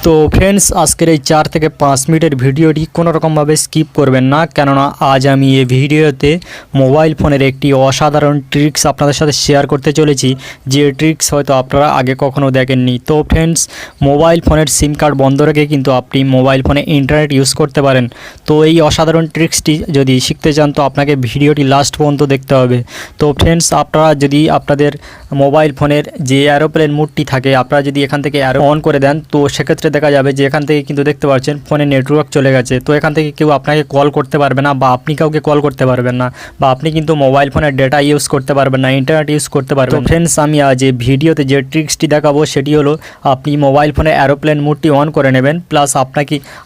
তো ফ্রেন্ডস আজকের এই 4 থেকে 5 মিনিটের ভিডিওটি কোনো রকমভাবে স্কিপ করবেন না, কেননা আজ আমি এই ভিডিওতে মোবাইল ফোনের একটি অসাধারণ ট্রিক্স আপনাদের সাথে শেয়ার করতে চলেছি, যে ট্রিক্স হয়তো আপনারা আগে কখনো দেখেননি। তো ফ্রেন্ডস, মোবাইল ফোনের সিম কার্ড বন্ধ রেখে কিন্তু আপনি মোবাইল ফোনে ইন্টারনেট ইউজ করতে পারেন। তো এই অসাধারণ ট্রিক্সটি যদি শিখতে চান তো আপনাকে ভিডিওটি লাস্ট পর্যন্ত দেখতে হবে। তো ফ্রেন্ডস, আপনারা যদি আপনাদের মোবাইল ফোনের যে অ্যারোপ্লেন মোডটি থাকে আপনারা যদি এখান থেকে অ্যারো অন করে দেন তো সেক্ষেত্রে দেখা যাবে যে এখান থেকে কিন্তু দেখতে পাচ্ছেন ফোনে নেটওয়ার্ক চলে গেছে। তো এখান থেকে কেউ আপনাকে কল করতে পারবে না বা আপনি কাউকে কল করতে পারবেন না, বা আপনি কিন্তু মোবাইল ফোনের ডেটা ইউজ করতে পারবেন না, ইন্টারনেট ইউজ করতে পারবেন। তো ফ্রেন্ডস, আমি আজ এই ভিডিওতে যে ট্রিক্সটি দেখাবো সেটি হলো আপনি মোবাইল ফোনে অ্যারোপ্লেন মোডটি অন করে নেবেন, প্লাস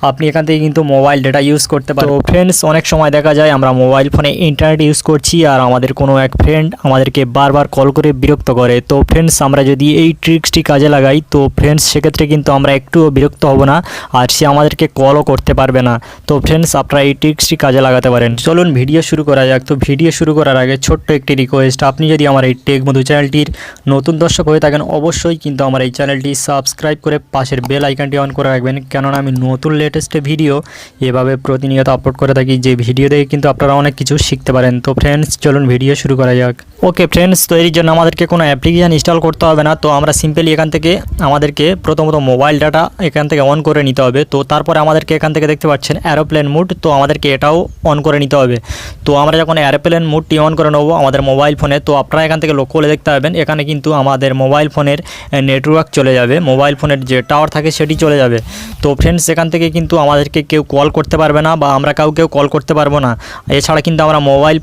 আপনি এখান থেকে কিন্তু মোবাইল ডেটা ইউজ করতে পারবেন। তো ফ্রেন্ডস, অনেক সময় দেখা যায় আমরা মোবাইল ফোনে ইন্টারনেট ইউজ করছি আর আমাদের কোনো এক ফ্রেন্ড আমাদেরকে বারবার কল করে বিরক্ত করে। তো ফ্রেন্ডস, আমরা যদি এই ট্রিক্সটি কাজে লাগাই তো ফ্রেন্ডস সেক্ষেত্রে কিন্তু আমরা একটুও বিরক্ত হব না আর সে আমাদেরকে কলও করতে পারবে না। তো ফ্রেন্ডস, আপনারা এই ট্রিক্সটি কাজে লাগাতে পারেন। চলুন ভিডিও শুরু করা যাক। তো ভিডিও শুরু করার আগে ছোট্ট একটি রিকোয়েস্ট, আপনি যদি আমার এই টেক মধু চ্যানেলটির নতুন দর্শক হয়ে থাকেন অবশ্যই কিন্তু আমার এই চ্যানেলটি সাবস্ক্রাইব করে পাশের বেল আইকনটি অন করে রাখবেন, কেননা আমি নতুন লেটেস্ট ভিডিও এভাবে প্রতিনিয়ত আপলোড করে থাকি, যে ভিডিও দেখে কিন্তু আপনারা অনেক কিছু শিখতে পারেন। তো ফ্রেন্ডস, চলুন ভিডিও শুরু করা যাক। ওকে ফ্রেন্ডস, তো এর জন্য আমাদেরকে কোনো অ্যাপ্লিকেশান ইনস্টল করতে হবে না। তো আমরা সিম্পলি এখান থেকে আমাদেরকে প্রথমত মোবাইল ডাটা এখান থেকে অন করে নিতে হবে। তো তারপরে আমাদেরকে এখান থেকে দেখতে পাচ্ছেন অ্যারোপ্লেন মোড, তো আমাদেরকে এটাও অন করে নিতে হবে। তো আমরা যখন অ্যারোপ্লেন মোডটি অন করে নেবো আমাদের মোবাইল ফোনে, তো আপনারা এখান থেকে লক্ষ্য করে দেখতে পাবেন এখানে কিন্তু আমাদের মোবাইল ফোনের নেটওয়ার্ক চলে যাবে, মোবাইল ফোনের যে টাওয়ার থাকে সেটি চলে যাবে। তো ফ্রেন্ডস, এখান থেকে কিন্তু আমাদেরকে কেউ কল করতে পারবে না বা আমরা কাউকেও কল করতে পারবো না। এছাড়া কিন্তু আমরা মোবাইল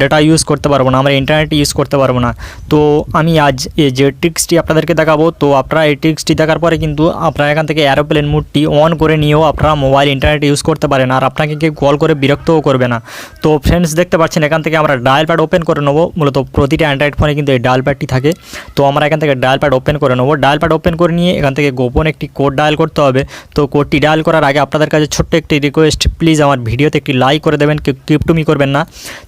ডেটা ইউজ করতে পারবো না, আমরা ইন্টারনেট ইউজ করতে পারবো না। তো আমি আজ এই যে ট্রিক্সটি আপনাদেরকে দেখাবো, তো আপনারা এই ট্রিক্সটি দেখার পরে কিন্তু আপনারা এখান থেকে অ্যারোপ্লেন মোডটি অন করে নিয়েও আপনারা মোবাইল ইন্টারনেট ইউজ করতে পারেন আর আপনাকে কেউ কল করে বিরক্তও করবে না। তো ফ্রেন্ডস, দেখতে পাচ্ছেন এখান থেকে আমরা ডায়াল প্যাড ওপেন করে নেবো। মূলত প্রতিটা অ্যান্ড্রয়েড ফোনে কিন্তু এই ডায়াল প্যাডটি থাকে। তো আমরা এখান থেকে ডায়াল প্যাড ওপেন করে নেবো। ডায়াল প্যাড ওপেন করে নিয়ে এখান থেকে গোপন একটি কোড ডায়াল করতে হবে। তো কোডটি ডায়াল করার আগে আপনাদের কাছে ছোট্ট একটি রিকোয়েস্ট, প্লিজ আমার ভিডিওতে একটি লাইক করে দেবেন, কেউ কিপটুমি করবেন না।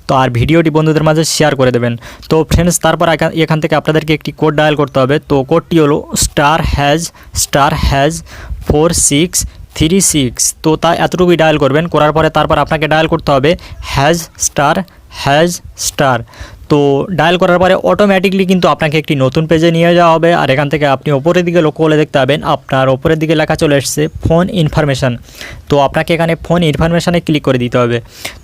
তো আর ভিডিওটি বন্ধুদের মাঝে শেয়ার করে দেবেন। তো ফ্রেন্ডস, তারপর এখান থেকে আপনাদেরকে একটি কোড ডায়াল করতে হবে। তো কোডটি হলো *#4636। তো তা এতটুকুই ডায়াল করবেন। করার পরে তারপর আপনাকে ডায়াল করতে হবে #*#*। তো ডায়াল করার পরে অটোমেটিকলি কিন্তু আপনাকে একটি নতুন পেজে নিয়ে যাওয়া হবে আর এখান থেকে আপনি ওপরের দিকে লক্ষ্য করে দেখতে পাবেন আপনার ওপরের দিকে লেখা চলে এসছে ফোন ইনফরমেশান। তো আপনাকে এখানে ফোন ইনফরমেশানে ক্লিক করে দিতে হবে।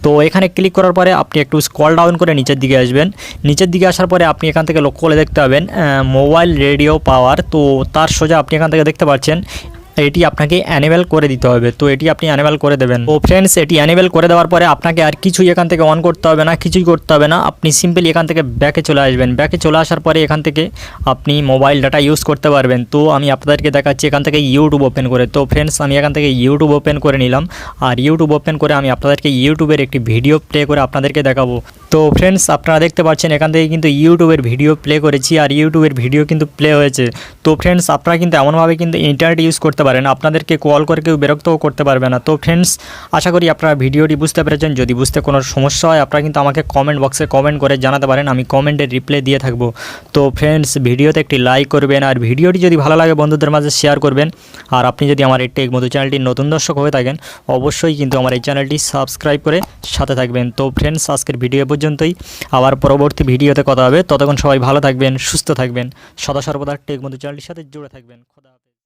তো এখানে ক্লিক করার পরে আপনি একটু স্ক্রল ডাউন করে নিচের দিকে আসবেন। নিচের দিকে আসার পরে আপনি এখান থেকে লক্ষ্য করে দেখতে পাবেন মোবাইল রেডিও পাওয়ার। তো তার সোজা আপনি এখান থেকে দেখতে পাচ্ছেন এটি আপনাকে অ্যানেবল করে দিতে হবে। তো এটি আপনি অ্যানেবল করে দেবেন। তো ফ্রেন্ডস, এটি অ্যানেবল করে দেওয়ার পরে আপনাকে আর কিছুই এখান থেকে অন করতে হবে না, কিছুই করতে হবে না। আপনি সিম্পলি এখান থেকে ব্যাকে চলে আসবেন। ব্যাকে চলে আসার পরে এখান থেকে আপনি মোবাইল ডাটা ইউজ করতে পারবেন। তো আমি আপনাদেরকে দেখাচ্ছি এখান থেকে ইউটিউব ওপেন করে। তো ফ্রেন্ডস, আমি এখান থেকে ইউটিউব ওপেন করে নিলাম আর ইউটিউব ওপেন করে আমি আপনাদেরকে ইউটিউবের একটি ভিডিও প্লে করে আপনাদেরকে দেখাবো। তো ফ্রেন্ডস, আপনারা দেখতে পাচ্ছেন এখান থেকে কিন্তু ইউটিউবের ভিডিও প্লে করেছি আর ইউটিউবের ভিডিও কিন্তু প্লে হয়েছে। তো ফ্রেন্ডস, আপনারা কিন্তু এমনভাবে কিন্তু ইন্টারনেট ইউজ করতে পারেন, আপনাদেরকে কল করে কেউ বিরক্তও করতে পারবে না। তো ফ্রেন্ডস, আশা করি আপনারা ভিডিওটি বুঝতে পেরেছেন। যদি বুঝতে কোনো সমস্যা হয় আপনারা কিন্তু আমাকে কমেন্ট বক্সে কমেন্ট করে জানাতে পারেন, আমি কমেন্টের রিপ্লাই দিয়ে থাকবো। তো ফ্রেন্ডস, ভিডিওতে একটি লাইক করবেন আর ভিডিওটি যদি ভালো লাগে বন্ধুদের মাঝে শেয়ার করবেন। আর আপনি যদি আমার এই টেক মধু চ্যানেলটির নতুন দর্শক হয়ে থাকেন অবশ্যই কিন্তু আমার এই চ্যানেলটি সাবস্ক্রাইব করে সাথে থাকবেন। তো ফ্রেন্ডস, আজকের ভিডিও পর্যন্তই, আবার পরবর্তী ভিডিওতে কথা হবে। ততক্ষণ সবাই ভালো থাকবেন, সুস্থ থাকবেন, সদা সর্বদা টেক মধু চ্যানেলটির সাথে জুড়ে থাকবেন।